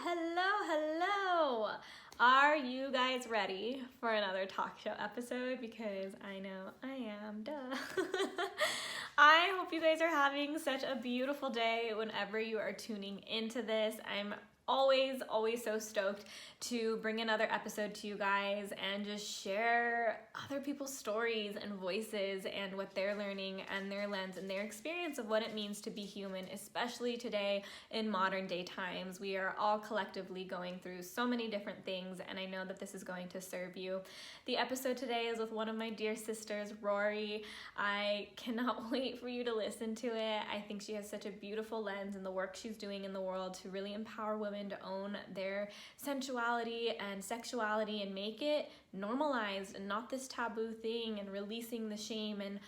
Hello. Are you guys ready for another talk show episode? Because I know I am, duh. I hope you guys are having such a beautiful day whenever you are tuning into this. I'm always so stoked to bring another episode to you guys and just share other people's stories and voices and what they're learning and their lens and their experience of what it means to be human, especially today in modern day times. We are all collectively going through so many different things, and I know that this is going to serve you. The episode today is with one of my dear sisters, Rory. I cannot wait for you to listen to it. I think she has such a beautiful lens in the work she's doing in the world to really empower women to own their sensuality and sexuality and make it normalized and not this taboo thing, and releasing the shame and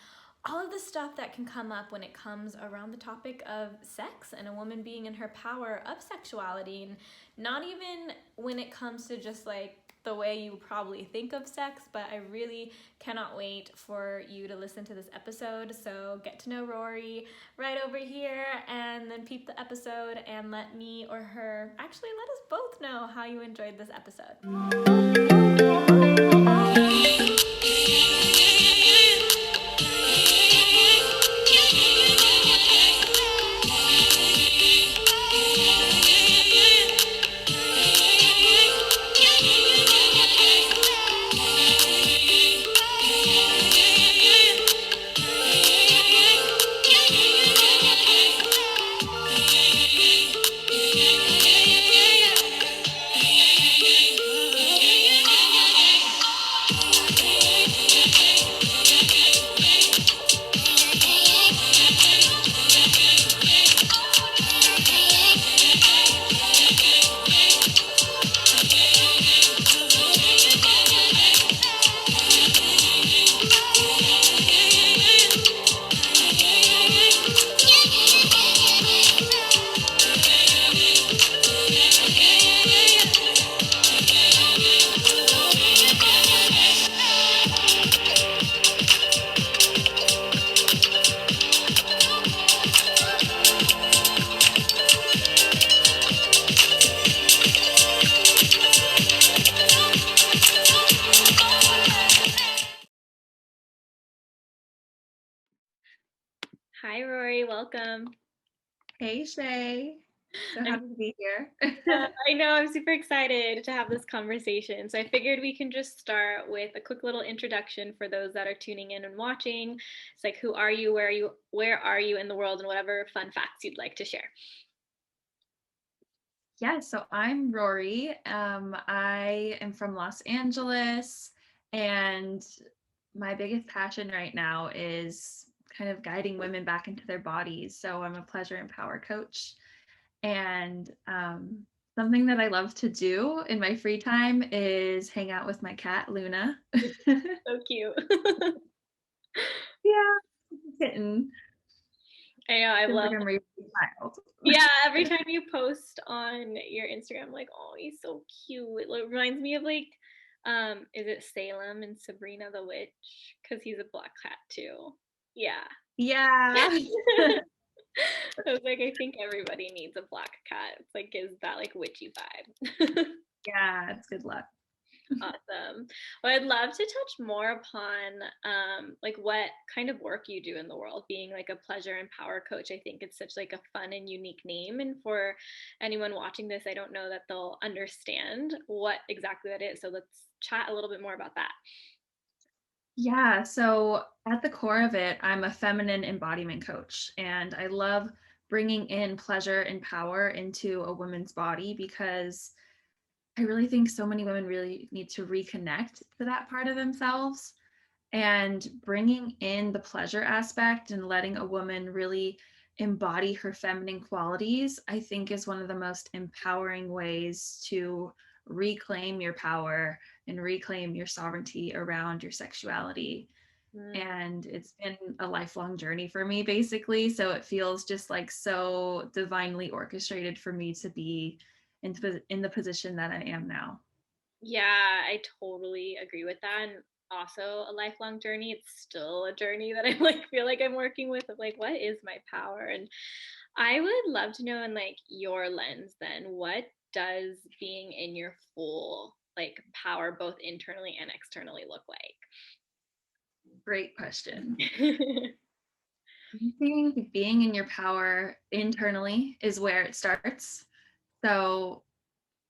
all of the stuff that can come up when it comes around the topic of sex and a woman being in her power of sexuality, and not even when it comes to just like the way you probably think of sex, but I really cannot wait for you to listen to this episode. So get to know Rory right over here, and then peep the episode and let me or her, actually let us both know how you enjoyed this episode. Hi, Rory. Welcome. Hey, Shay. So happy to be here. I know, I'm super excited to have this conversation. So I figured we can just start with a quick little introduction for those that are tuning in and watching. It's like, who are you? Where are you in the world, and whatever fun facts you'd like to share. Yeah, so I'm Rory. I am from Los Angeles, and my biggest passion right now is kind of guiding women back into their bodies. So I'm a pleasure and power coach. And something that I love to do in my free time is hang out with my cat, Luna. So cute. Yeah, kitten. I know, I Feels love like I'm raising a child. Yeah, every time you post on your Instagram, like, oh, he's so cute. It reminds me of like, is it Salem and Sabrina the Witch? Because he's a black cat too. Yeah. Yeah. I was like, I think everybody needs a black cat. It's like, gives that like witchy vibe. Yeah, it's good luck. Awesome. Well, I'd love to touch more upon like what kind of work you do in the world. Being like a pleasure and power coach, I think it's such like a fun and unique name. And for anyone watching this, I don't know that they'll understand what exactly that is. So let's chat a little bit more about that. Yeah, so at the core of it, I'm a feminine embodiment coach, and I love bringing in pleasure and power into a woman's body because I really think so many women really need to reconnect to that part of themselves. And bringing in the pleasure aspect and letting a woman really embody her feminine qualities, I think is one of the most empowering ways to reclaim your power and reclaim your sovereignty around your sexuality. Mm. And it's been a lifelong journey for me, basically. So it feels just like so divinely orchestrated for me to be in the position that I am now. Yeah, I totally agree with that. And also a lifelong journey. It's still a journey that I like feel like I'm working with of like, what is my power? And I would love to know in like your lens then, what does being in your full like power, both internally and externally, look like? Great question. I think being in your power internally is where it starts. So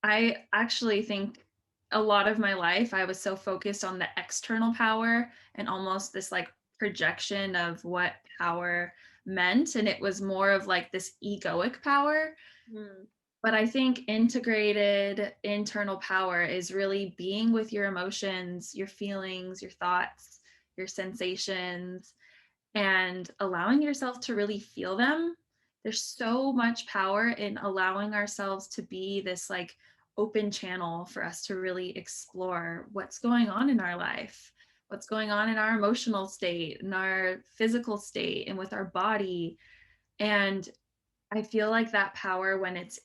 I actually think a lot of my life I was so focused on the external power and almost this like projection of what power meant. And it was more of like this egoic power. Mm. But I think integrated internal power is really being with your emotions, your feelings, your thoughts, your sensations, and allowing yourself to really feel them. There's so much power in allowing ourselves to be this like open channel for us to really explore what's going on in our life, what's going on in our emotional state, in our physical state, and with our body. And I feel like that power, when it's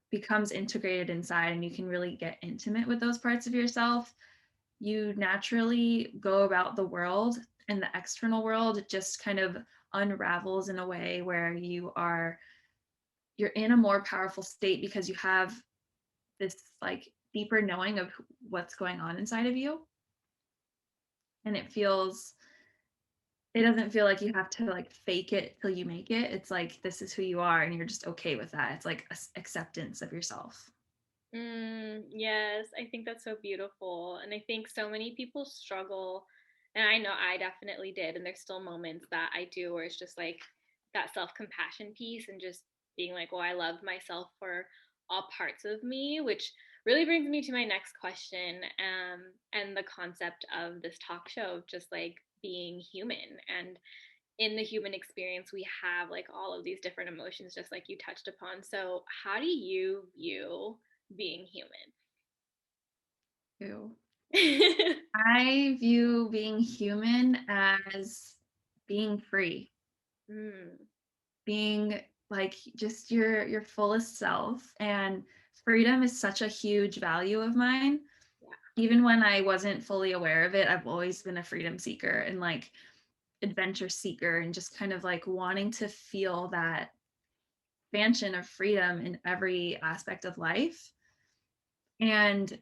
becomes integrated inside and you can really get intimate with those parts of yourself, you naturally go about the world, and the external world just kind of unravels in a way where you're in a more powerful state because you have this like deeper knowing of what's going on inside of you. And it doesn't feel like you have to like fake it till you make it. It's like this is who you are and you're just okay with that. It's like acceptance of yourself. Yes, I think that's so beautiful. And I think so many people struggle, and I know I definitely did. And there's still moments that I do where it's just like that self compassion piece and just being like, well, I love myself for all parts of me, which really brings me to my next question, and the concept of this talk show, just like being human. And in the human experience, we have like all of these different emotions, just like you touched upon. So, how do you view being Ew. human? I view being human as being free, Mm, being like just your fullest self. And freedom is such a huge value of mine. yeah. Even when I wasn't fully aware of it, I've always been a freedom seeker and like adventure seeker, and just kind of like wanting to feel that expansion of freedom in every aspect of life. And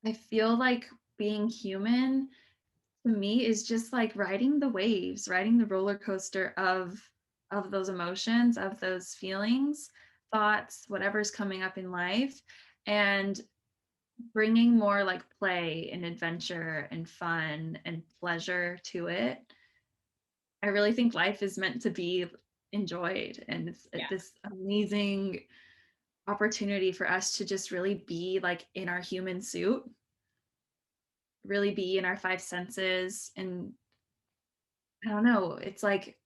I feel like being human to me is just like riding the waves, riding the roller coaster of those emotions, of those feelings, thoughts, whatever's coming up in life, and bringing more like play and adventure and fun and pleasure to it. I really think life is meant to be enjoyed, and it's Yeah. this amazing opportunity for us to just really be like in our human suit, really be in our five senses. And I don't know, it's like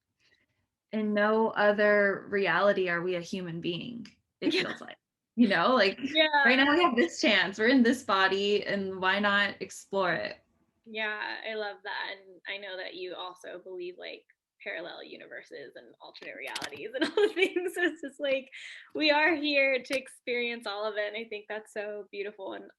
in no other reality are we a human being, it Yeah. feels like, like right Yeah. now we have this chance, we're in this body, and why not explore it? Yeah. I love that. And I know that you also believe like parallel universes and alternate realities and all the things. So it's just like we are here to experience all of it. And I think that's so beautiful. And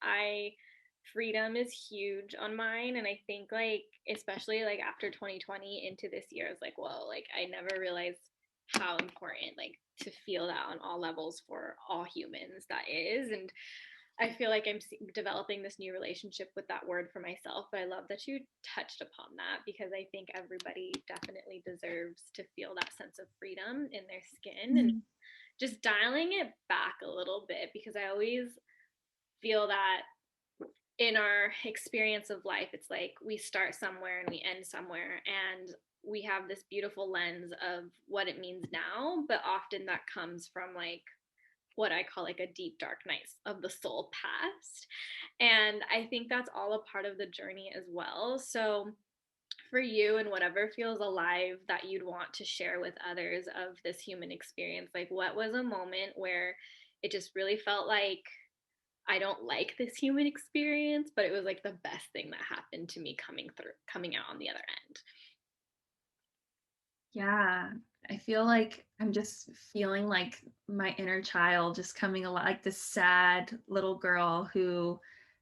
freedom is huge on mine. And I think like, especially like after 2020 into this year, it's like, whoa, like I never realized how important like to feel that on all levels for all humans that is. And I feel like I'm developing this new relationship with that word for myself. But I love that you touched upon that, because I think everybody definitely deserves to feel that sense of freedom in their skin. And Mhm. just dialing it back a little bit, because I always feel that in our experience of life, it's like we start somewhere and we end somewhere. And we have this beautiful lens of what it means now, but often that comes from like what I call like a deep dark night of the soul past. And I think that's all a part of the journey as well. So for you, and whatever feels alive that you'd want to share with others of this human experience, like what was a moment where it just really felt like I don't like this human experience, but it was like the best thing that happened to me coming out on the other end. Yeah, I feel like I'm just feeling like my inner child just coming alive, like this sad little girl who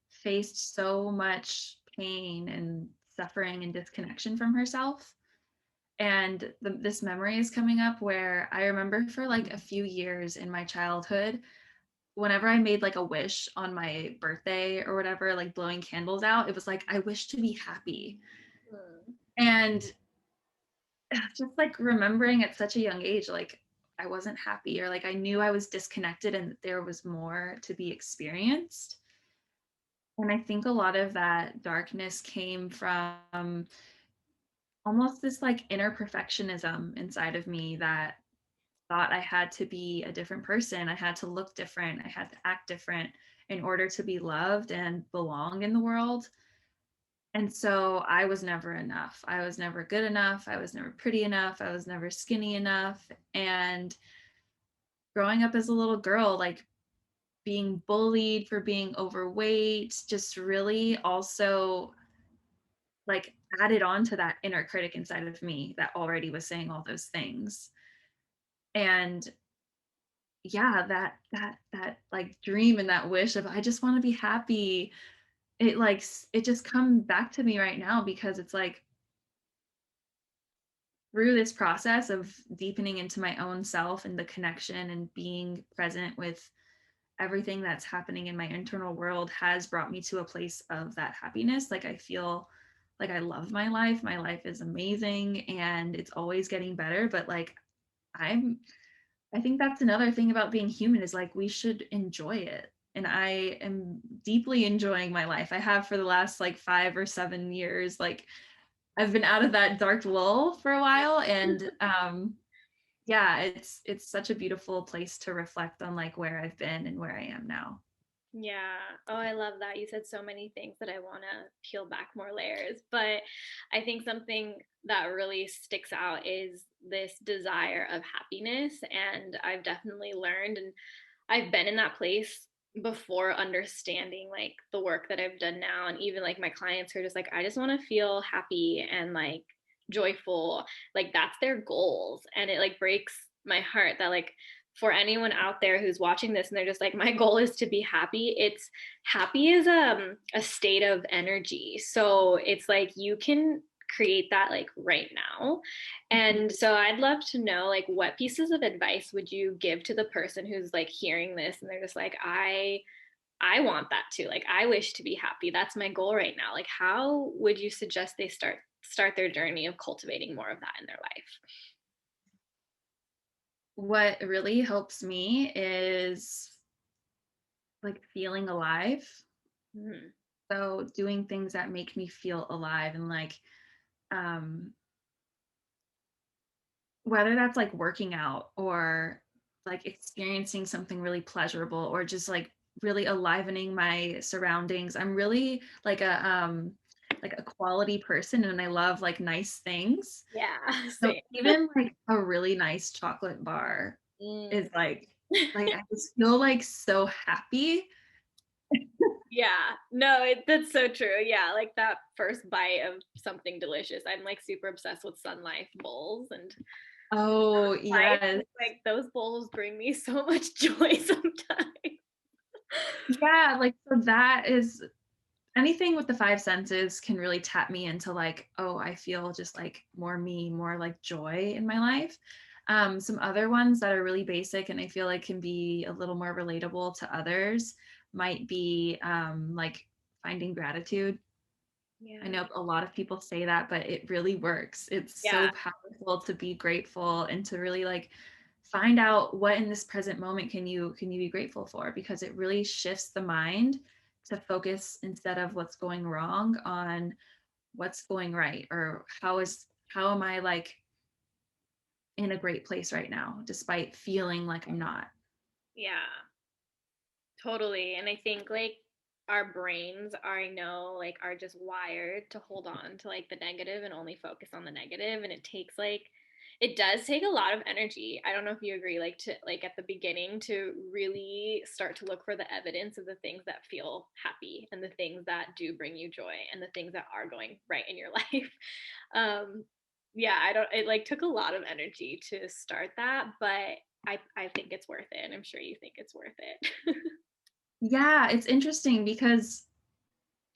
faced so much pain and suffering and disconnection from herself. And this memory is coming up where I remember for like a few years in my childhood, whenever I made like a wish on my birthday or whatever, like blowing candles out, it was like, I wish to be happy. Mm. And just like remembering at such a young age, like I wasn't happy, or like I knew I was disconnected and that there was more to be experienced. And I think a lot of that darkness came from almost this like inner perfectionism inside of me that thought I had to be a different person. I had to look different. I had to act different in order to be loved and belong in the world. And so I was never enough. I was never good enough. I was never pretty enough. I was never skinny enough. And growing up as a little girl, like being bullied for being overweight, just really also like added on to that inner critic inside of me that already was saying all those things. And yeah, that like dream and that wish of I just want to be happy, it like it just come back to me right now because it's like through this process of deepening into my own self and the connection and being present with everything that's happening in my internal world has brought me to a place of that happiness. Like I feel like I love my life. My life is amazing and it's always getting better, but like I'm I think that's another thing about being human is like we should enjoy it. And I am deeply enjoying my life. I have for the last like 5 or 7 years. Like I've been out of that dark lull for a while, and yeah, it's such a beautiful place to reflect on like where I've been and where I am now. Yeah. Oh, I love that. You said so many things that I want to peel back more layers. But I think something that really sticks out is this desire of happiness. And I've definitely learned, and I've been in that place before understanding like the work that I've done now. And even like my clients who are just like, I just want to feel happy and like joyful. Like that's their goals. And it like breaks my heart that like, for anyone out there who's watching this and they're just like my goal is to be happy, it's happy is a state of energy, so it's like you can create that like right now. And so I'd love to know like what pieces of advice would you give to the person who's like hearing this and they're just like I want that too, like I wish to be happy, that's my goal right now, like how would you suggest they start their journey of cultivating more of that in their life? What really helps me is like feeling alive. Mm-hmm. So doing things that make me feel alive and like um whether that's like working out or like experiencing something really pleasurable or just like really alivening my surroundings. I'm really like a quality person and I love like nice things. Yeah. So Same. even like a really nice chocolate bar Mm. is like I just feel like so happy. Yeah, no, that's so true. Yeah, like that first bite of something delicious. I'm like super obsessed with Sun Life bowls and Oh, life. yes. Like those bowls bring me so much joy sometimes. Yeah, like so that is anything with the five senses can really tap me into like, oh, I feel just like more me, more like joy in my life. Some other ones that are really basic and I feel like can be a little more relatable to others might be like finding gratitude. I Yeah. know a lot of people say that, but it really works. It's Yeah. so powerful to be grateful and to really like find out what in this present moment can you be grateful for, because it really shifts the mind to focus instead of what's going wrong on what's going right, or how am I like in a great place right now despite feeling like I'm not. Yeah. Totally. And I think like our brains are, I know, like are just wired to hold on to like the negative and only focus on the negative. And it takes like, it does take a lot of energy. I don't know if you agree, like to like at the beginning to really start to look for the evidence of the things that feel happy and the things that do bring you joy and the things that are going right in your life. Um, yeah, I don't, it like took a lot of energy to start that, but I think it's worth it. And I'm sure you think it's worth it. Yeah, it's interesting because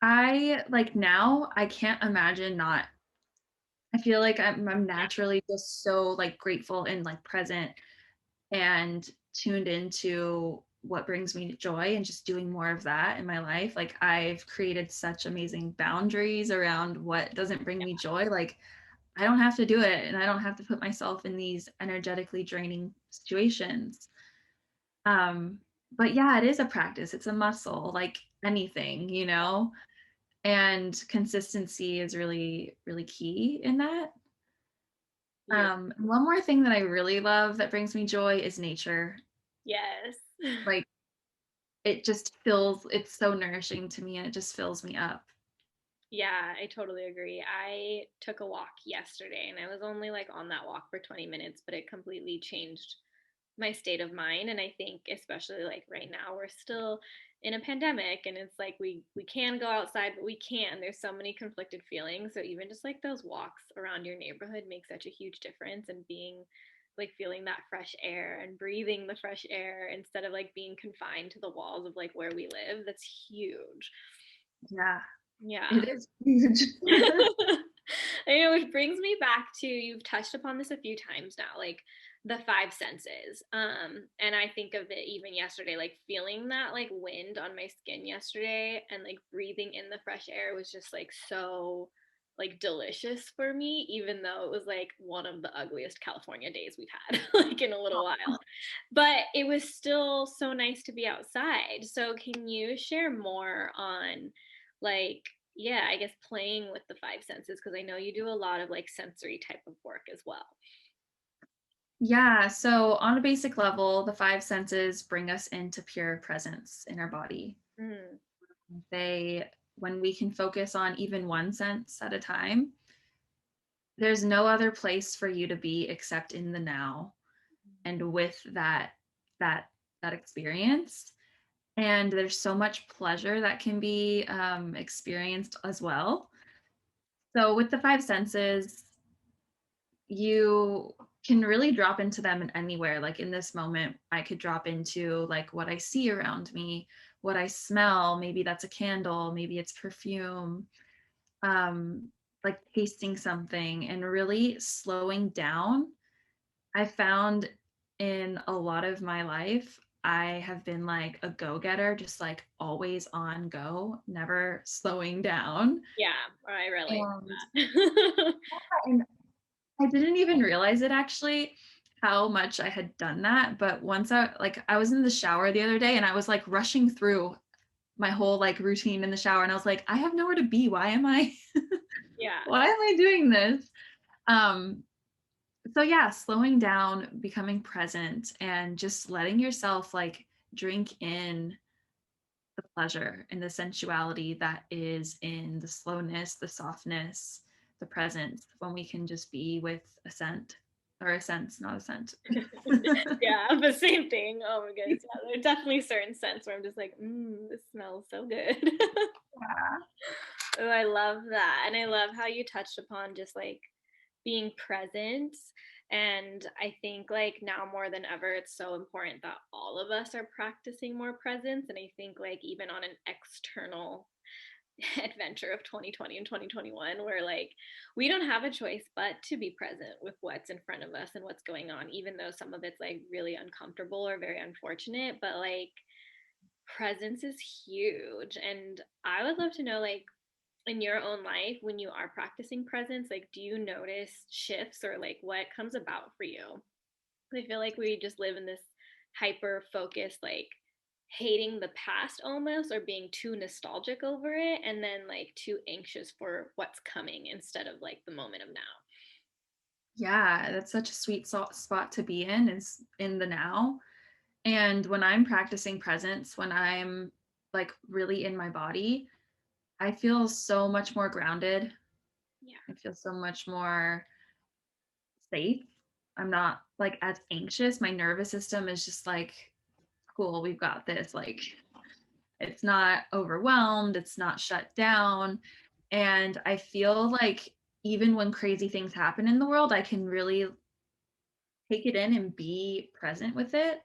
I like now I can't imagine not. I feel like I'm Yeah. naturally just so like grateful and like present and tuned into what brings me joy and just doing more of that in my life. Like I've created such amazing boundaries around what doesn't bring me joy. Like I don't have to do it, and I don't have to put myself in these energetically draining situations. But yeah, it is a practice. It's a muscle, like anything, and consistency is really, really key in that. You're One more thing that I really love that brings me joy is nature. yes. Like it's so nourishing to me and it just fills me up. Yeah, I totally agree. I took a walk yesterday and I was only like on that walk for 20 minutes, but it completely changed my state of mind. And I think especially like right now we're still in a pandemic and it's like we can go outside but we can't. There's so many conflicted feelings. So even just like those walks around your neighborhood make such a huge difference, and being like feeling that fresh air and breathing the fresh air instead of like being confined to the walls of like where we live, that's huge. Yeah, Yeah. it is huge. I know, which brings me back to, you've touched upon this a few times now, like the five senses. And I think of it even yesterday, like feeling that like wind on my skin yesterday and like breathing in the fresh air was just like so like delicious for me, even though it was like one of the ugliest California days we've had like in a little while. But it was still so nice to be outside. So can you share more on like, yeah, I guess playing with the five senses, because I know you do a lot of like sensory type of work as well. Yeah, so on a basic level, the five senses bring us into pure presence in our body. Mm, They, when we can focus on even one sense at a time, there's no other place for you to be except in the now and with that that experience. And there's so much pleasure that can be experienced as well. So with the five senses, you can really drop into them in anywhere. Like in this moment, I could drop into like what I see around me, what I smell. Maybe that's a candle, maybe it's perfume, um, like tasting something and really slowing down. I found in a lot of my life, I have been like a go-getter, just like always on go, never slowing down. yeah, I relate And, to that. and I didn't even realize it actually how much I had done that. But once I was in the shower the other day and I was like rushing through my whole like routine in the shower and I was like, I have nowhere to be. Why am I Yeah. why am I doing this? Um, so yeah, slowing down, becoming present, and just letting yourself like drink in the pleasure and the sensuality that is in the slowness, the softness, the presence, when we can just be with a scent or a sense, not a scent. Yeah, the same thing. Oh my goodness. Yeah, there are definitely certain scents where I'm just like, this smells so good. Oh, I love that. And I love how you touched upon just like being present. And I think like now more than ever, it's so important that all of us are practicing more presence. And I think like even on an external adventure of 2020 and 2021, where like we don't have a choice but to be present with what's in front of us and what's going on, even though some of it's like really uncomfortable or very unfortunate. But like presence is huge. And I would love to know, like, in your own life, when you are practicing presence, like, do you notice shifts or like what comes about for you? I feel like we just live in this hyper focused, like hating the past almost, or being too nostalgic over it, and then like too anxious for what's coming instead of like the moment of now. Yeah, that's such a sweet spot to be in, is in the now. And when I'm practicing presence, when I'm like really in my body, I feel so much more grounded. Yeah. I feel so much more safe. I'm not like as anxious. My nervous system is just like, cool, we've got this. Like, it's not overwhelmed, it's not shut down. And I feel like even when crazy things happen in the world, I can really take it in and be present with it.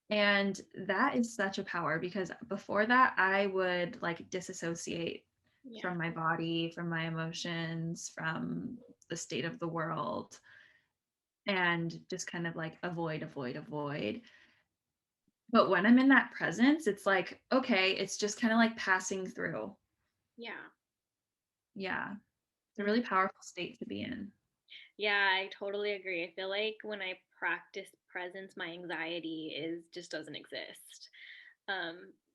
And that is such a power because before that, I would like disassociate Yeah. from my body, from my emotions, from the state of the world, and just kind of like avoid. But when I'm in that presence, it's like, okay, it's just kind of like passing through. Yeah. Yeah. It's a really powerful state to be in. Yeah, I totally agree. I feel like when I practice presence, my anxiety is just doesn't exist.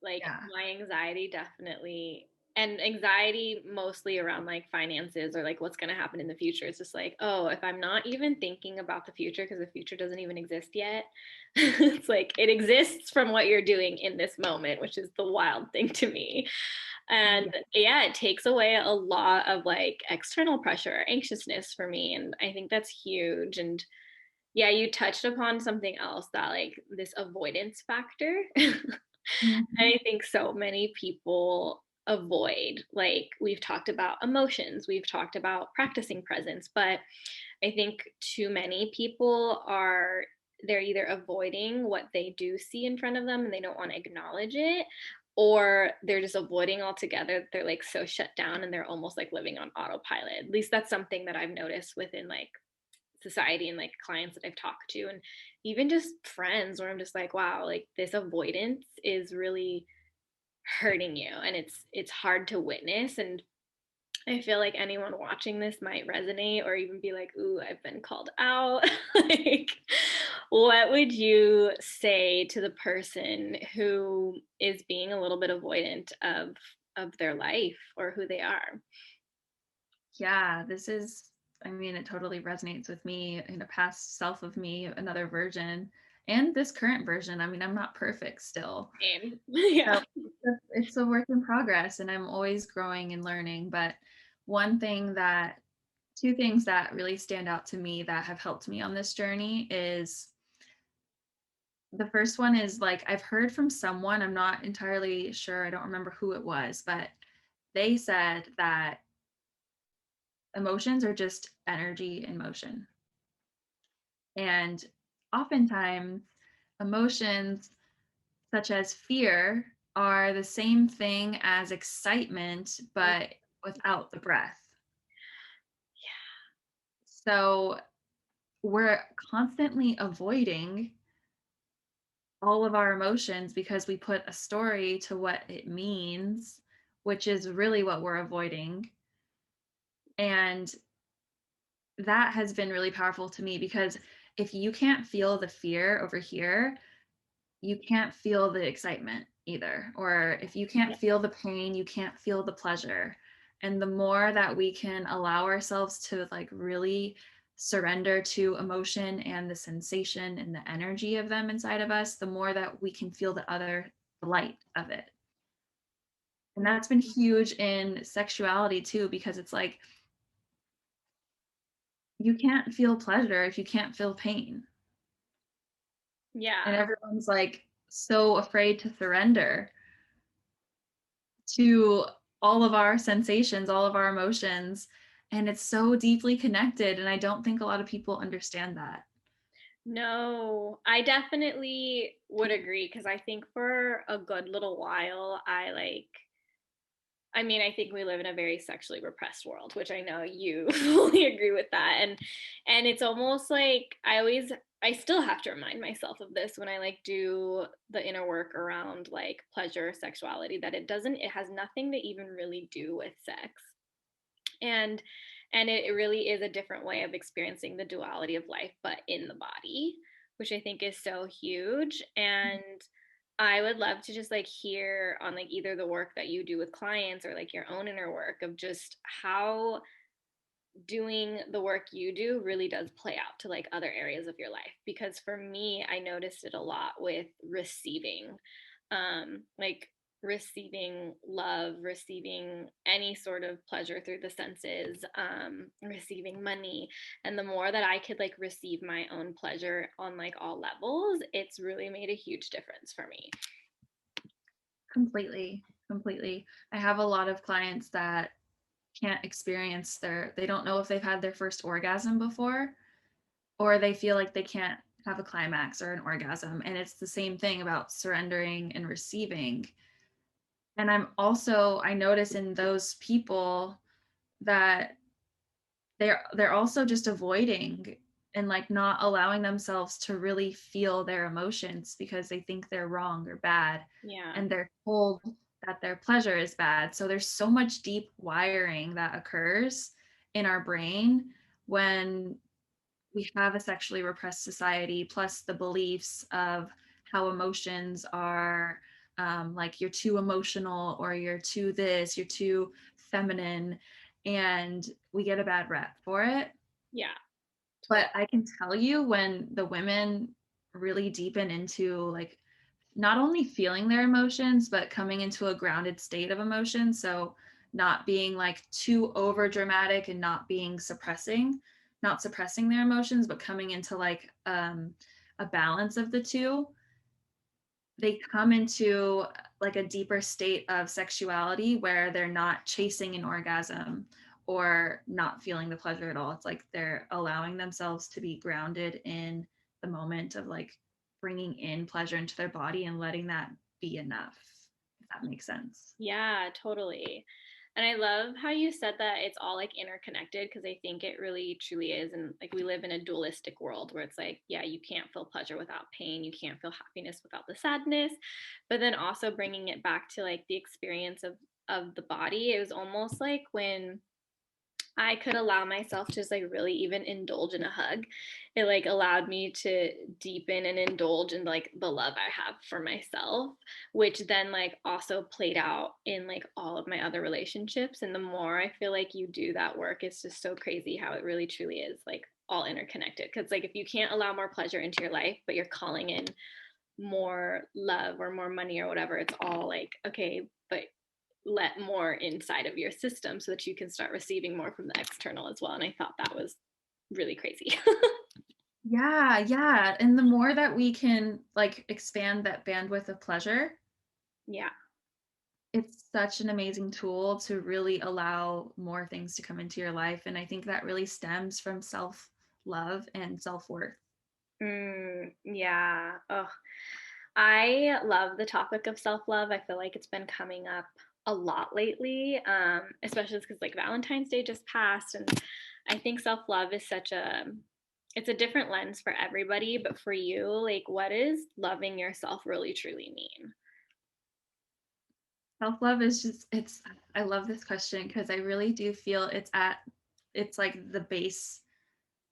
Like Yeah. my anxiety definitely, and anxiety mostly around like finances or like what's going to happen in the future. It's just like, oh, if I'm not even thinking about the future because the future doesn't even exist yet, it's like it exists from what you're doing in this moment, which is the wild thing to me. And Yeah. yeah, it takes away a lot of like external pressure or anxiousness for me. And I think that's huge. And yeah, you touched upon something else, that like this avoidance factor. Mhm. I think so many people avoid, like we've talked about emotions, we've talked about practicing presence, but I think too many people are, they're either avoiding what they do see in front of them and they don't want to acknowledge it, or they're just avoiding altogether. They're like so shut down and they're almost like living on autopilot. At least that's something that I've noticed within like society and like clients that I've talked to, and even just friends, where I'm just like, wow, like this avoidance is really hurting you, and it's hard to witness. And I feel like anyone watching this might resonate or even be like, ooh, I've been called out. Like, what would you say to the person who is being a little bit avoidant of their life or who they are? Yeah, this is, I mean, it totally resonates with me in a past self of me, another version, and this current version. I mean, I'm not perfect still. Same. So Yeah. it's a work in progress and I'm always growing and learning. But one thing that, two things that really stand out to me that have helped me on this journey is the first one is like I've heard from someone, I'm not entirely sure, I don't remember who it was, but they said that emotions are just energy in motion. And oftentimes, emotions such as fear are the same thing as excitement, but without the breath. So we're constantly avoiding all of our emotions because we put a story to what it means, which is really what we're avoiding. And that has been really powerful to me because if you can't feel the fear over here, you can't feel the excitement either. Or if you can't Yeah. feel the pain, you can't feel the pleasure. And the more that we can allow ourselves to like really surrender to emotion and the sensation and the energy of them inside of us, the more that we can feel the other light of it. And that's been huge in sexuality too, because it's like you can't feel pleasure if you can't feel pain. And Yeah. everyone's like so afraid to surrender to all of our sensations, all of our emotions. And it's so deeply connected. And I don't think a lot of people understand that. No, I definitely would agree, because I think for a good little while, I mean, I think we live in a very sexually repressed world, which I know you fully agree with that. And it's almost like I still have to remind myself of this when I like do the inner work around like pleasure, sexuality, that it has nothing to even really do with sex. And it really is a different way of experiencing the duality of life, but in the body, which I think is so huge. And I would love to just like hear on like either the work that you do with clients or like your own inner work of just how doing the work you do really does play out to like other areas of your life. Because for me, I noticed it a lot with receiving, like receiving love, receiving any sort of pleasure through the senses, receiving money. And the more that I could like receive my own pleasure on like all levels, it's really made a huge difference for me. Completely, completely. I have a lot of clients that can't experience they don't know if they've had their first orgasm before, or they feel like they can't have a climax or an orgasm. And it's the same thing about surrendering and receiving. And I notice in those people that they're also just avoiding and like not allowing themselves to really feel their emotions because they think they're wrong or bad, Yeah. and they're told that their pleasure is bad. So there's so much deep wiring that occurs in our brain when we have a sexually repressed society, plus the beliefs of how emotions are, like you're too emotional or you're too this, you're too feminine, and we get a bad rep for it. Yeah. But I can tell you, when the women really deepen into like not only feeling their emotions, but coming into a grounded state of emotion. So not being like too over dramatic and not being not suppressing their emotions, but coming into like a balance of the two. They come into like a deeper state of sexuality where they're not chasing an orgasm or not feeling the pleasure at all. It's like they're allowing themselves to be grounded in the moment of like bringing in pleasure into their body and letting that be enough, if that makes sense. Yeah, totally. And I love how you said that it's all like interconnected, because I think it really truly is. And like we live in a dualistic world where it's like, yeah, you can't feel pleasure without pain, you can't feel happiness without the sadness. But then also bringing it back to like the experience of the body, it was almost like when I could allow myself to just like really even indulge in a hug. It like allowed me to deepen and indulge in like the love I have for myself, which then like also played out in like all of my other relationships. And the more I feel like you do that work, it's just so crazy how it really truly is like all interconnected. Cause like if you can't allow more pleasure into your life, but you're calling in more love or more money or whatever, it's all like, okay, but let more inside of your system so that you can start receiving more from the external as well. And I thought that was really crazy. Yeah, yeah. And the more that we can like expand that bandwidth of pleasure, Yeah. it's such an amazing tool to really allow more things to come into your life. And I think that really stems from self love and self worth. Yeah. Oh, I love the topic of self love. I feel like it's been coming up a lot lately, especially because like Valentine's Day just passed, and I think self love is such a it's a different lens for everybody. But for you, like, what does loving yourself really truly mean? Self love is just, I love this question because I really do feel it's like the base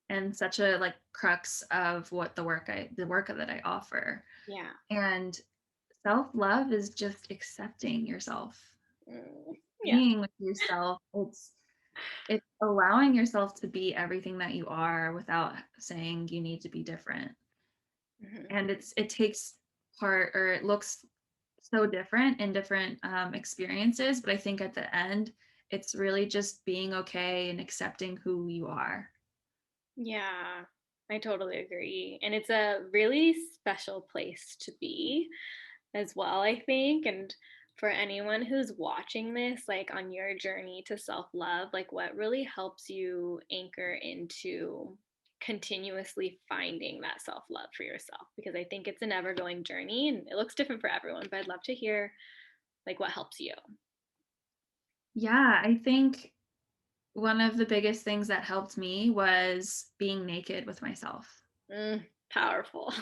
and such a like crux of what the work that I offer. Yeah. And self love is just accepting yourself, Yeah. being with yourself. It's allowing yourself to be everything that you are without saying you need to be different. Mm-hmm. And it takes part, or it looks so different in different experiences, but I think at the end it's really just being okay and accepting who you are. Yeah, I totally agree. And it's a really special place to be as well, I think. And for anyone who's watching this, like on your journey to self love, like what really helps you anchor into continuously finding that self love for yourself? Because I think it's an ever going journey and it looks different for everyone, but I'd love to hear like what helps you. Yeah, I think one of the biggest things that helped me was being naked with myself. Powerful.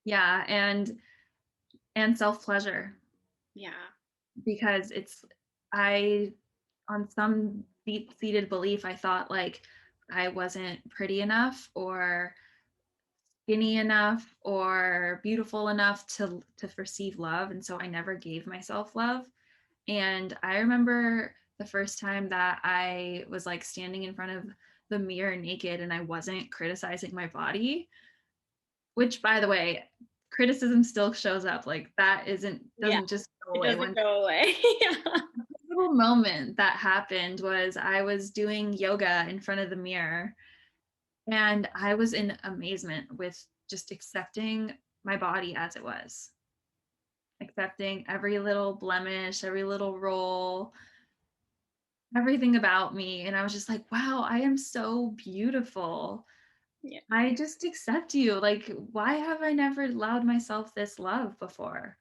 Yeah, and self pleasure, Yeah. because it's I on some deep seated belief I thought like I wasn't pretty enough or skinny enough or beautiful enough to receive love, and so I never gave myself love. And I remember the first time that I was like standing in front of the mirror naked and I wasn't criticizing my body, which by the way, criticism still shows up. Like that isn't Yeah. doesn't just go It away. doesn't When go away. Yeah. little moment that happened was I was doing yoga in front of the mirror and I was in amazement with just accepting my body as it was, accepting every little blemish, every little roll, everything about me. And I was just like, wow, I am so beautiful. Yeah. I just accept you. Like, why have I never allowed myself this love before?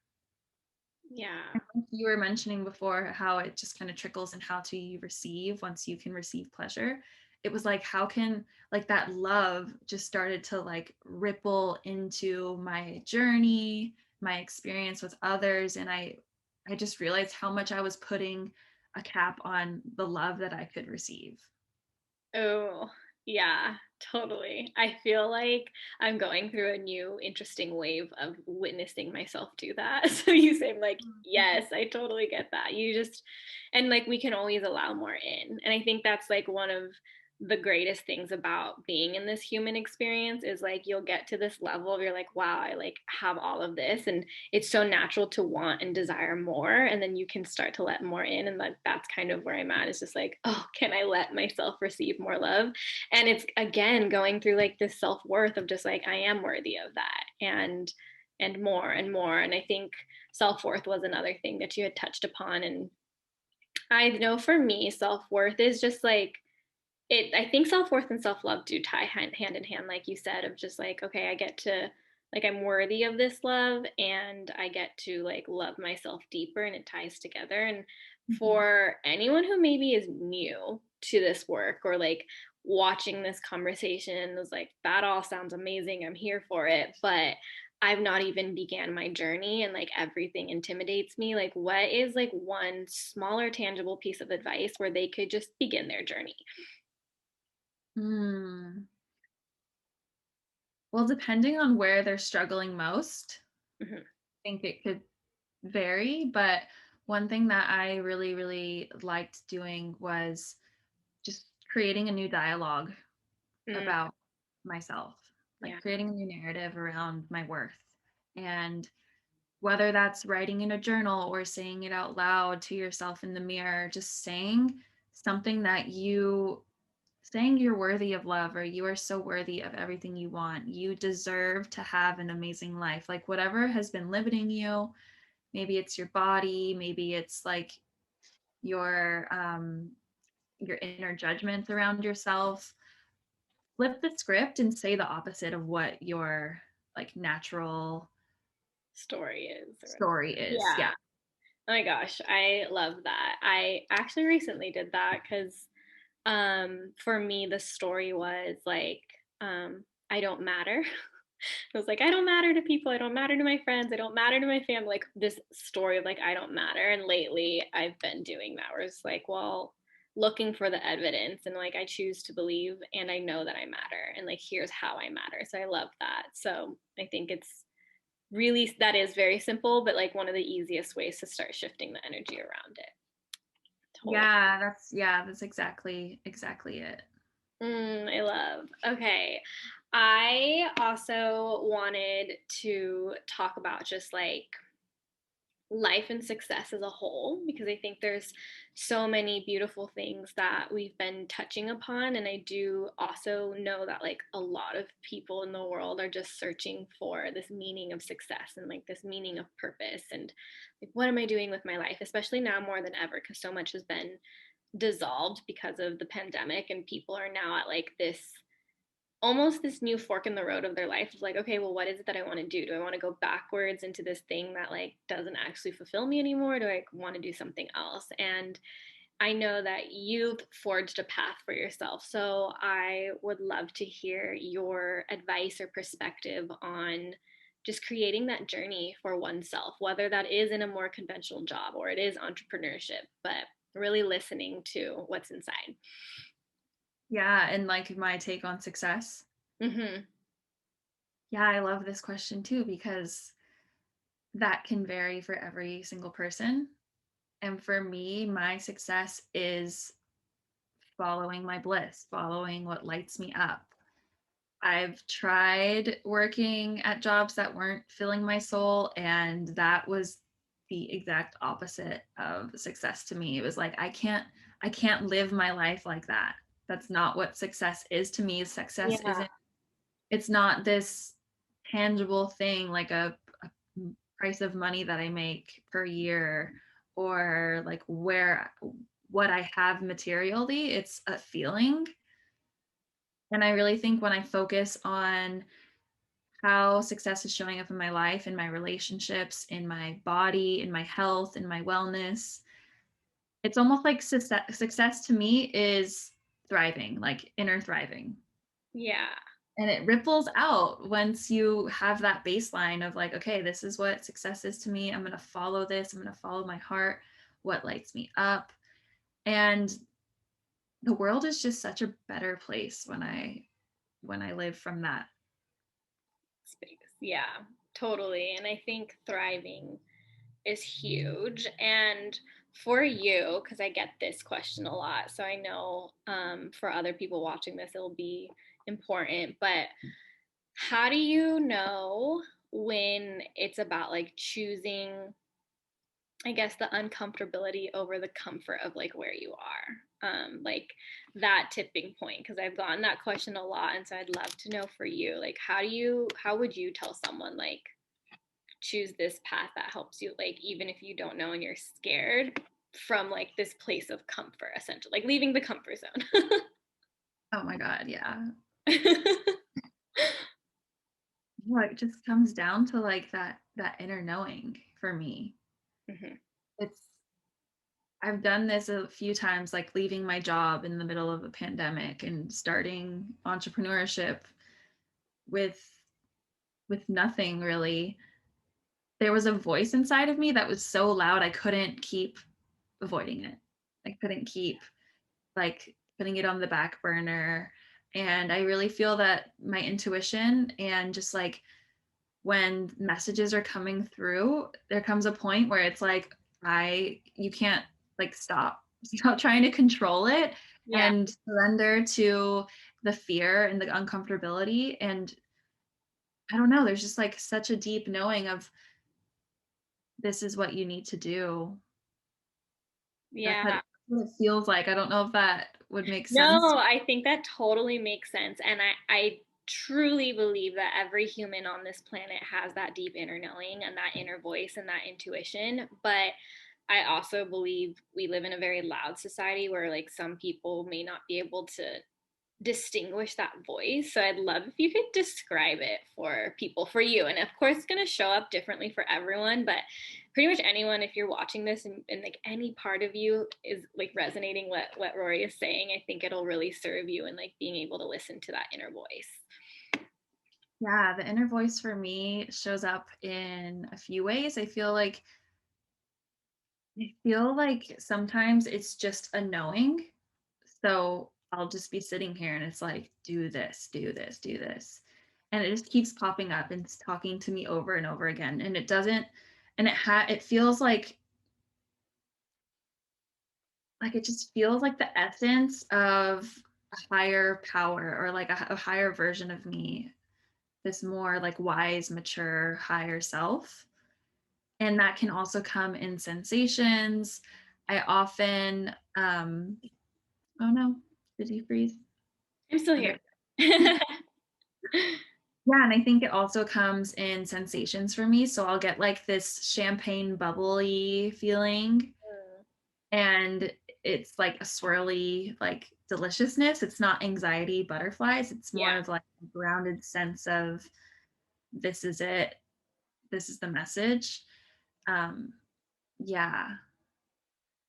Yeah. You were mentioning before how it just kind of trickles in how to you receive once you can receive pleasure. it was like, how can like that love just started to like ripple into my journey, my experience with others. And I just realized how much I was putting a cap on the love that I could receive. Oh, yeah, totally. I feel like I'm going through a new interesting wave of witnessing myself do that. So you say, I'm like, Mhm. yes, I totally get that. You just, and like we can always allow more in. And I think that's like one of the greatest things about being in this human experience is like you'll get to this level of you're like, wow, I like have all of this. And it's so natural to want and desire more. And then you can start to let more in. And like that's kind of where I'm at. It's just like, oh, can I let myself receive more love? And it's again going through like this self-worth of just like I am worthy of that and more and more. And I think self-worth was another thing that you had touched upon. And I know for me, self-worth is just like it. I think self-worth and self-love do tie hand in hand, like you said, of just like, okay, I get to like I'm worthy of this love and I get to like love myself deeper and it ties together. And Mhm. for anyone who maybe is new to this work or like watching this conversation and was like, that all sounds amazing, I'm here for it, but I've not even began my journey and like everything intimidates me. Like, what is like one smaller tangible piece of advice where they could just begin their journey? Mm. Well, depending on where they're struggling most, Mhm. I think it could vary. But one thing that I really, really liked doing was just creating a new dialogue Mm, about myself, like yeah. creating a new narrative around my worth. And whether that's writing in a journal or saying it out loud to yourself in the mirror, just something that you saying you're worthy of love or you are so worthy of everything you want. You deserve to have an amazing life. Like whatever has been limiting you, maybe it's your body, maybe it's like your your inner judgments around yourself. Flip the script and say the opposite of what your like natural Story is or whatever. story is. Yeah. Yeah. Oh my gosh, I love that. I actually recently did that because for me the story was like I don't matter. I was like, I don't matter to people, I don't matter to my friends, I don't matter to my family. Like this story of like I don't matter. And lately I've been doing that where it's like, well, looking for the evidence and like I choose to believe and I know that I matter and like here's how I matter. So I love that. So I think it's really that is very simple, but like one of the easiest ways to start shifting the energy around it. Totally. That's exactly it. I love. Okay. I also wanted to talk about just like life and success as a whole because I think there's so many beautiful things that we've been touching upon. And I do also know that like a lot of people in the world are just searching for this meaning of success and like this meaning of purpose and like what am I doing with my life, especially now more than ever because so much has been dissolved because of the pandemic and people are now at like this almost this new fork in the road of their life of like, okay, well, what is it that I want to do? Do I want to go backwards into this thing that like doesn't actually fulfill me anymore? Do I want to do something else? And I know that you've forged a path for yourself. So I would love to hear your advice or perspective on just creating that journey for oneself, whether that is in a more conventional job or it is entrepreneurship, but really listening to what's inside. Yeah, and like my take on success. Mm-hmm. Yeah, I love this question too because that can vary for every single person. And for me, my success is following my bliss, following what lights me up. I've tried working at jobs that weren't filling my soul, and that was the exact opposite of success to me. It was like I can't live my life like that. That's not what success is to me. Success Yeah. isn't it's not this tangible thing like a price of money that I make per year or like where what I have materially. It's a feeling. And I really think when I focus on how success is showing up in my life, in my relationships, in my body, in my health, in my wellness, it's almost like success to me is thriving, like inner thriving. Yeah. And it ripples out once you have that baseline of like, okay, this is what success is to me. I'm going to follow this. I'm going to follow my heart, what lights me up. And the world is just such a better place when I live from that Space. Yeah, totally. And I think thriving is huge. And for you, because I get this question a lot, so I know for other people watching this, it'll be important. But how do you know when it's about like choosing, I guess, the uncomfortability over the comfort of like where you are? Like that tipping point, because I've gotten that question a lot, and so I'd love to know for you, like how would you tell someone like choose this path that helps you, like even if you don't know and you're scared, from like this place of comfort, essentially, like leaving the comfort zone. oh my god, yeah. Yeah, it just comes down to like that inner knowing for me. Hmm. It's I've done this a few times, like leaving my job in the middle of a pandemic and starting entrepreneurship with nothing really. There was a voice inside of me that was so loud I couldn't keep avoiding it. I couldn't keep like putting it on the back burner. And I really feel that my intuition and just like when messages are coming through, there comes a point where it's like you can't like stop trying to control it Yeah. and surrender to the fear and the uncomfortability. And I don't know, there's just like such a deep knowing of this is what you need to do. That's Yeah. what it feels like. I don't know if that would make sense. No, I think that totally makes sense. And I truly believe that every human on this planet has that deep inner knowing and that inner voice and that intuition. But I also believe we live in a very loud society where like some people may not be able to distinguish that voice. So I'd love if you could describe it for people, for you. And of course, it's going to show up differently for everyone, but pretty much anyone, if you're watching this and like any part of you is like resonating what Rory is saying, I think it'll really serve you in like being able to listen to that inner voice. Yeah, the inner voice for me shows up in a few ways. I feel like sometimes it's just a knowing. So I'll just be sitting here and it's like, do this, do this, do this. And it just keeps popping up and it's talking to me over and over again. And it doesn't, and it feels like it just feels like the essence of a higher power or like a higher version of me, this more like wise, mature, higher self. And that can also come in sensations. I often oh no, did you freeze? I'm still here. Okay. Yeah, and I think it also comes in sensations for me. So I'll get like this champagne bubbly feeling and it's like a swirly like deliciousness. It's not anxiety butterflies. It's more Yeah. of like a grounded sense of this is it. This is the message. Um yeah.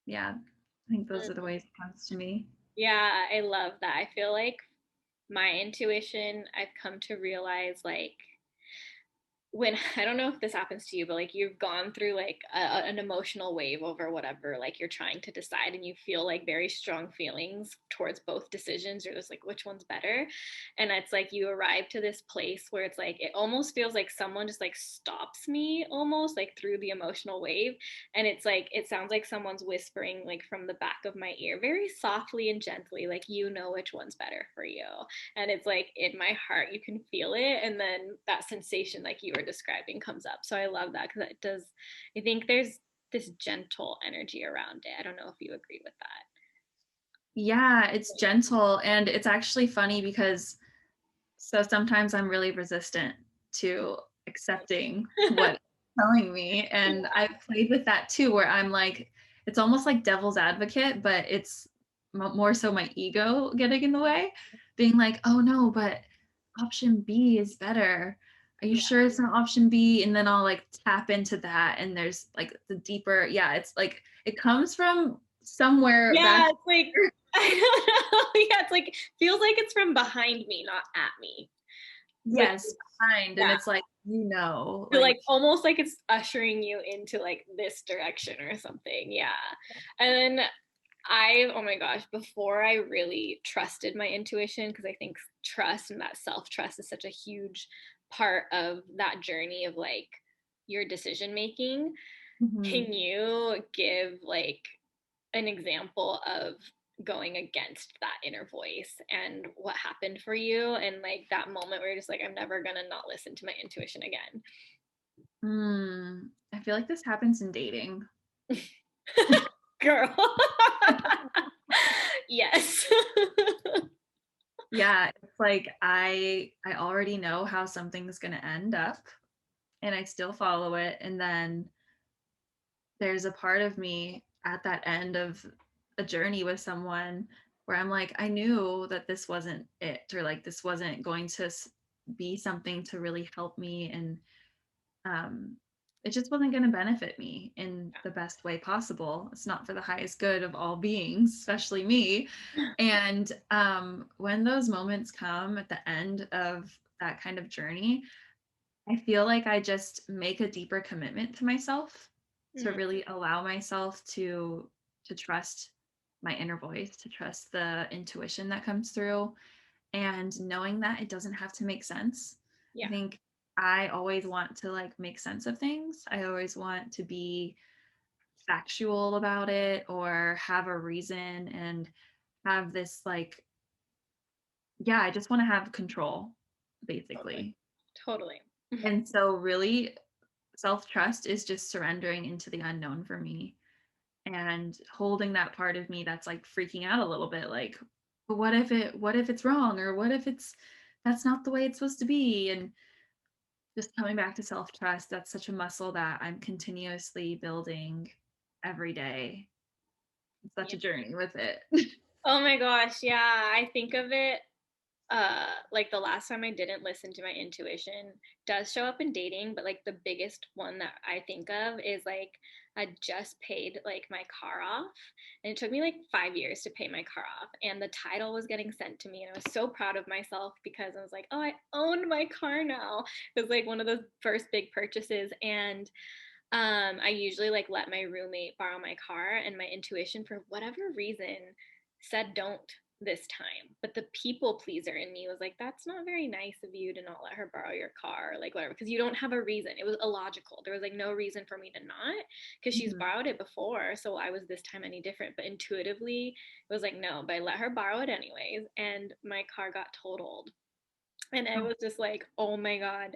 Yeah. I think those are the ways it comes to me. Yeah, I love that. I feel like my intuition, I've come to realize like when I don't know if this happens to you, but like you've gone through like an emotional wave over whatever like you're trying to decide, and you feel like very strong feelings towards both decisions. You're just like, which one's better? And it's like you arrive to this place where it's like it almost feels like someone just like stops me almost like through the emotional wave, and it's like it sounds like someone's whispering like from the back of my ear very softly and gently, like you know which one's better for you. And it's like in my heart you can feel it, and then that sensation like you were describing comes up. So I love that because it does, I think there's this gentle energy around it. I don't know if you agree with that. Yeah, it's gentle and it's actually funny because so sometimes I'm really resistant to accepting what it's telling me. And Yeah. I've played with that too, where I'm like, it's almost like devil's advocate, but it's more so my ego getting in the way, being like, oh no, but option B is better. Are you Yeah. sure it's not option B? And then I'll like tap into that. And there's like the deeper, yeah, it's like it comes from somewhere Yeah, back. it's like I don't know. Yeah, it's like feels like it's from behind me, not at me. Which Yes, behind, and yeah, it's like, feel like almost like it's ushering you into like this direction or something. Yeah. And then oh my gosh, before I really trusted my intuition, because I think trust and that self trust is such a huge part of that journey of like your decision making. Mhm. Can you give like an example of going against that inner voice and what happened for you and like that moment where you're just like, I'm never gonna not listen to my intuition again? I feel like this happens in dating. Girl. Yes. Yeah, it's like I already know how something's going to end up and I still follow it, and then there's a part of me at that end of a journey with someone where I'm like, I knew that this wasn't it, or like this wasn't going to be something to really help me, and um it just wasn't going to benefit me in the best way possible. It's not for the highest good of all beings, especially me. And when those moments come at the end of that kind of journey, I feel like I just make a deeper commitment to myself, to Mhm. really allow myself to trust my inner voice, to trust the intuition that comes through, and knowing that it doesn't have to make sense. I Yeah. think I always want to like make sense of things. I always want to be factual about it or have a reason and have this like, yeah, I just want to have control Totally. basically. Totally. And so really self-trust is just surrendering into the unknown for me and holding that part of me that's like freaking out a little bit, like, but what if it's wrong, or what if it's that's not the way it's supposed to be, and just coming back to self-trust. That's such a muscle that I'm continuously building every day. It's such Yeah. a journey with it. Oh my gosh, yeah. I think of it like the last time I didn't listen to my intuition does show up in dating, but like the biggest one that I think of is like I just paid like my car off, and it took me like 5 years to pay my car off, and the title was getting sent to me, and I was so proud of myself because I was like, oh, I owned my car now. It was like one of those first big purchases, and I usually like let my roommate borrow my car, and my intuition for whatever reason said don't this time. But the people pleaser in me was like, that's not very nice of you to not let her borrow your car, like whatever, because you don't have a reason. It was illogical. There was like no reason for me to not, because she's Mhm. borrowed it before. So why was this time any different? But intuitively, it was like, no, but I let her borrow it anyways. And my car got totaled. And I Oh, was just like, oh my God,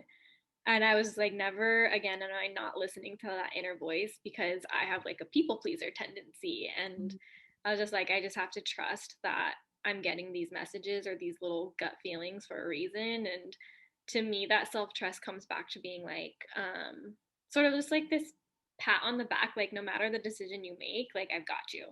and I was like, never again am I not listening to that inner voice, because I have like a people pleaser tendency. And mhm. I was just like, I just have to trust that I'm getting these messages or these little gut feelings for a reason. And to me, that self trust comes back to being like, sort of just like this pat on the back, like no matter the decision you make, like I've got you.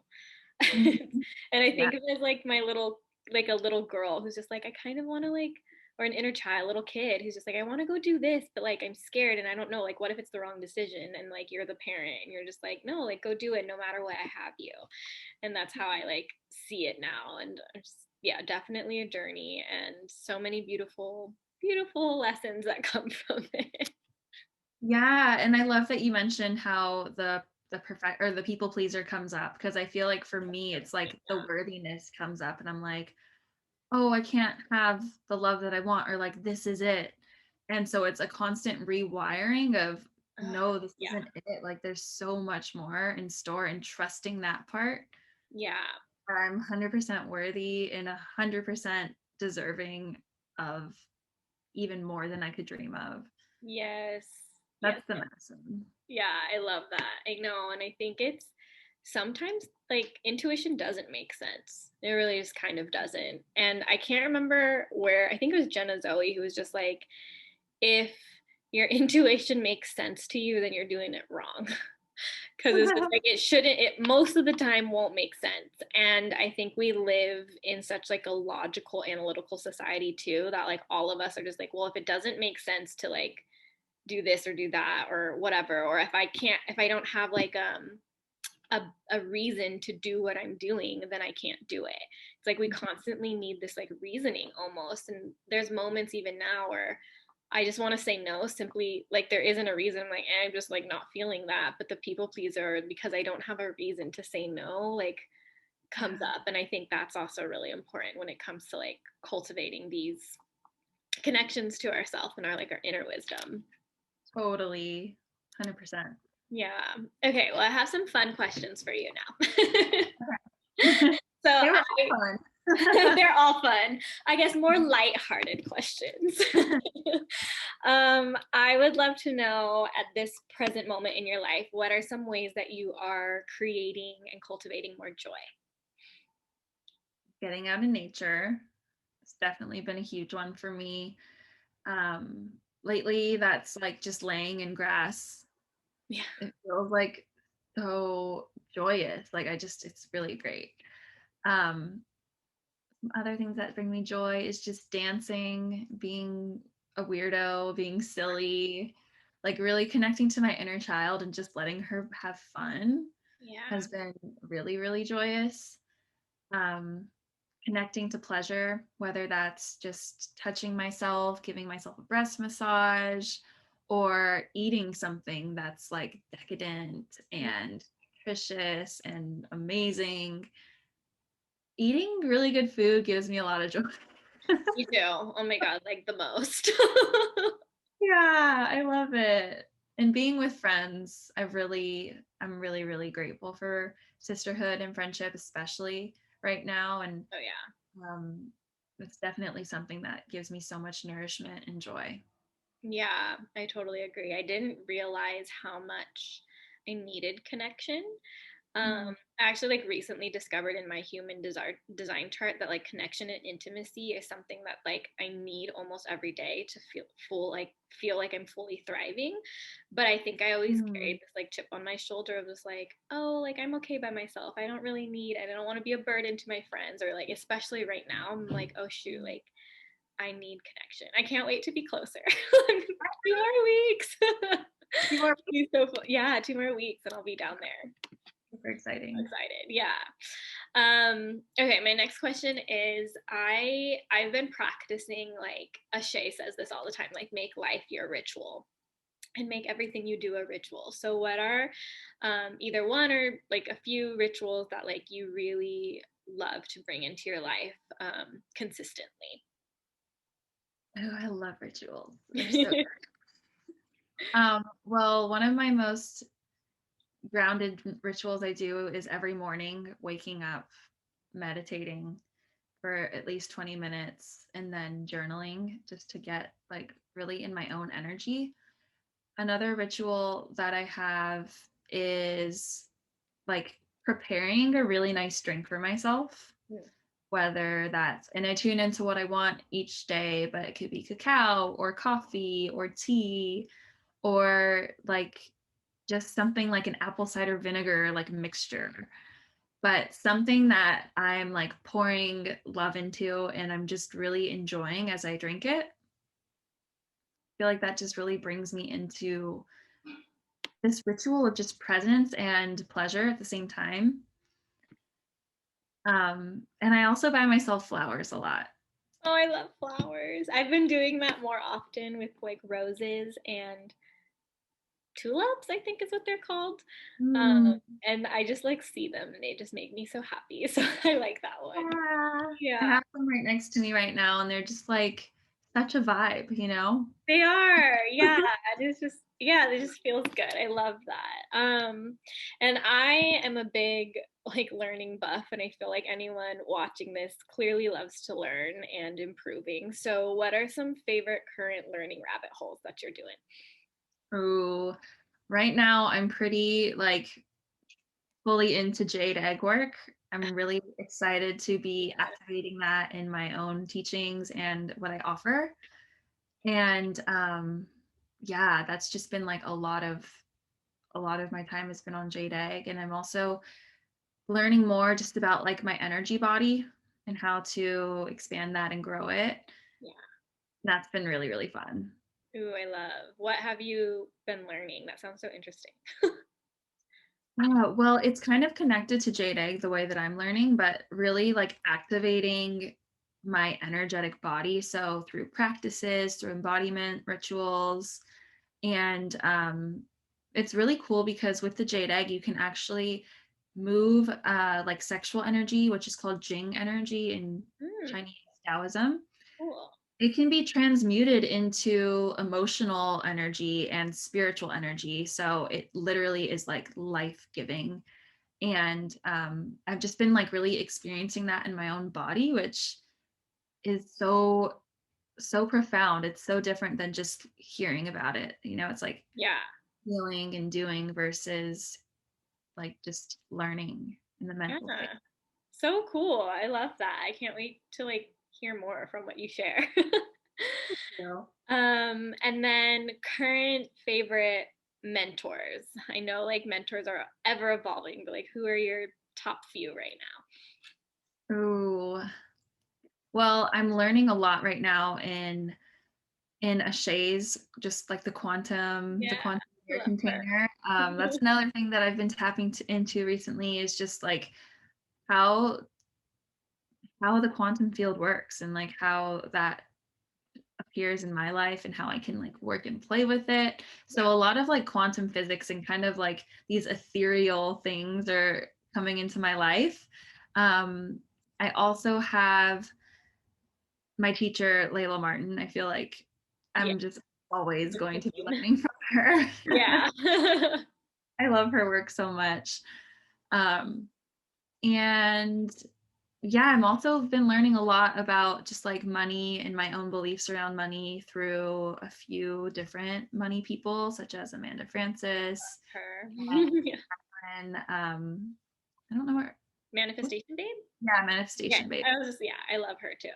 Mhm. And I Yeah. think of it as like my little, like a little girl who's just like, I kind of want to like, or an inner child, little kid who's just like, I want to go do this, but like I'm scared and I don't know, like, what if it's the wrong decision? And like you're the parent and you're just like, no, like go do it no matter what, I have you. And that's how I like see it now. And just, yeah, definitely a journey and so many beautiful, beautiful lessons that come from it. Yeah, and I love that you mentioned how the perfect or the people pleaser comes up, because I feel like for me it's like the worthiness comes up and I'm like, oh, I can't have the love that I want, or like this is it. And so it's a constant rewiring of no, this Yeah. isn't it. Like there's so much more in store, and trusting that part. Yeah. I'm 100% worthy and 100% deserving of even more than I could dream of. Yes. Yes. That's the medicine. Yeah, I love that. I know. And I think it's sometimes like intuition doesn't make sense. It really just kind of doesn't. And I can't remember where, I think it was Jenna Zoe who was just like, if your intuition makes sense to you, then you're doing it wrong. Because it's just like it shouldn't, it most of the time won't make sense. And I think we live in such like a logical, analytical society too, that like all of us are just like, well, if it doesn't make sense to like do this or do that or whatever, or if I can't, if I don't have like a reason to do what I'm doing, then I can't do it. It's like we constantly need this like reasoning almost. And there's moments even now where I just want to say no, simply like there isn't a reason. I'm like, I'm just like not feeling that. But the people pleaser, because I don't have a reason to say no, like comes up. And I think that's also really important when it comes to like cultivating these connections to ourselves and our inner wisdom. Totally. 100%. Yeah. Okay. Well, I have some fun questions for you now. So They were fun. they're all fun. I guess more lighthearted questions. I would love to know at this present moment in your life, what are some ways that you are creating and cultivating more joy? Getting out in nature. It's definitely been a huge one for me. Lately, that's like just laying in grass. Yeah. It feels like so joyous. Like it's really great. Um, Other things that bring me joy is just dancing, being a weirdo, being silly, like really connecting to my inner child and just letting her have fun Yeah. has been really, really joyous. Um, Connecting to pleasure, whether that's just touching myself, giving myself a breast massage, or eating something that's like decadent and nutritious and amazing. Eating really good food gives me a lot of joy. Me too. Oh my God, like the most. Yeah, I love it. And being with friends, I'm really, really grateful for sisterhood and friendship, especially right now. And Oh yeah. it's definitely something that gives me so much nourishment and joy. Yeah, I totally agree. I didn't realize how much I needed connection. Mm. I actually like recently discovered in my human design chart that like connection and intimacy is something that like I need almost every day to feel like I'm fully thriving. But I think I always carried Mm. this like chip on my shoulder of just like, oh, like I'm okay by myself. I don't really need, I don't want to be a burden to my friends, or like especially right now, I'm like, oh shoot, like I need connection. I can't wait to be closer. 2 more weeks. You are So fun. Yeah, 2 more weeks and I'll be down there. super exciting. Excited. Yeah. Okay, my next question is I've been practicing like a Shay says this all the time, like make life your ritual and make everything you do a ritual. So what are either one or like a few rituals that like you really love to bring into your life consistently? Oh, I love rituals. They're so well, one of my most grounded rituals I do is every morning waking up, meditating for at least 20 minutes, and then journaling just to get like really in my own energy. Another ritual that I have is like preparing a really nice drink for myself, whether that's, and I tune into what I want each day, but it could be cacao or coffee or tea or like just something like an apple cider vinegar like mixture, but something that I'm like pouring love into and I'm just really enjoying as I drink it. I feel like that just really brings me into this ritual of just presence and pleasure at the same time. And I also buy myself flowers a lot. Oh, I love flowers. I've been doing that more often with like roses and tulips, I think is what they're called. Mm, And I just like see them and they just make me so happy. So I like that one. yeah. I Yeah, have them right next to me right now, and they're just like such a vibe, you know? they are. Yeah, it's just yeah, it just feels good. I love that. And I am a big like learning buff, and I feel like anyone watching this clearly loves to learn and improving. So, what are some favorite current learning rabbit holes that you're doing? Ooh, right now I'm pretty like fully into jade egg work. I'm really excited to be activating that in my own teachings and what I offer. And yeah, that's just been like a lot of my time has been on jade egg. And I'm also learning more just about like my energy body and how to expand that and grow it. Yeah. That's been really, really fun. Ooh, I love. What have you been learning? That sounds so interesting. Well, it's kind of connected to jade egg the way that I'm learning, but really like activating my energetic body. So through practices, through embodiment rituals, and it's really cool because with the jade egg, you can actually move like sexual energy, which is called Jing energy in Mm, Chinese Taoism. cool. It can be transmuted into emotional energy and spiritual energy. So it literally is like life giving. And I've just been like really experiencing that in my own body, which is so profound. It's so different than just hearing about it. It's like Yeah. feeling and doing versus like just learning in the mental space. Yeah. So cool. I love that. I can't wait to like hear more from what you share. So, And then current favorite mentors. I know like mentors are ever evolving, but like who are your top few right ooh, well, I'm learning a lot right now in a Shay's, just like now? the Yeah, quantum air love her. container. That's another thing that I've been tapping into recently is just like how how the quantum field works and like how that appears in my life and how I can like work and play with it. Yeah. So a lot of like quantum physics and kind of like these ethereal things are coming into my life. Um, I also have my teacher, Layla Martin. I feel like Yeah. I'm just always The going to be queen. learning from her. Yeah. I love her work so much. Um, and yeah, I'm also been learning a lot about just like money and my own beliefs around money through a few different money people, such as Amanda Francis Her. Yeah. and I don't know where, Manifestation Babe? yeah, Yeah. Manifestation Babe. I was just, yeah, I love her too.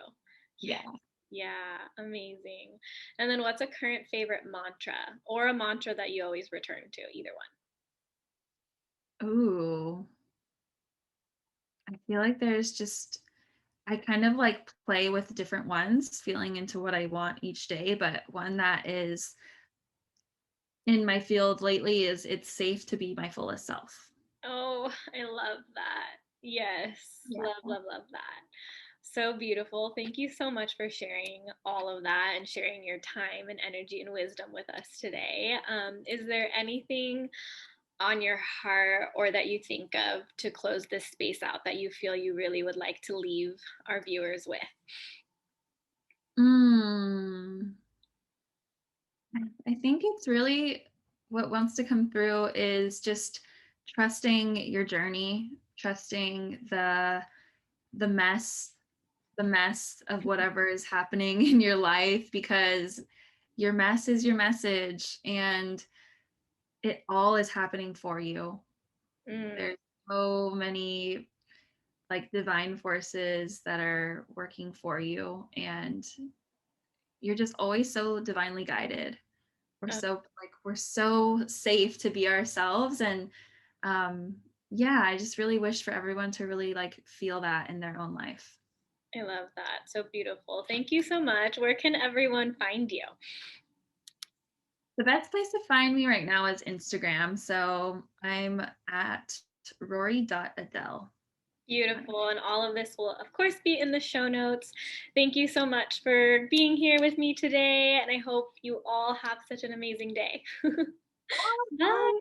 Yeah. Yeah. Yeah, amazing. And then what's a current favorite mantra or a mantra that you always return to? Either Ooh, I feel like there's just I kind of like play with different ones, feeling into what I want each day, but one that is in my field lately is it's safe to be my fullest self. Oh, I love that. Yes, Yeah. love, love, love that. So beautiful. Thank you so much for sharing all of that and sharing your time and energy and wisdom with us today. Is there anything on your heart or that you think of to close this space out that you feel you really would like to leave our viewers with? Mm, I think it's really what wants to come through is just trusting your journey, trusting the mess, the mess of whatever is happening in your life because your mess is your message and it all is happening for you. Mm, There's so many like divine forces that are working for you and you're just always so divinely guided. oh, We're so safe to be ourselves and um yeah, I just really wish for everyone to really like feel that in their own life. I love that. So beautiful. Thank you so much. Where can everyone find you? The best place to find me right now is Instagram. So I'm at rory.adele. Beautiful. And all of this will, of course, be in the show notes. Thank you so much for being here with me today. And I hope you all have such an amazing day. Bye.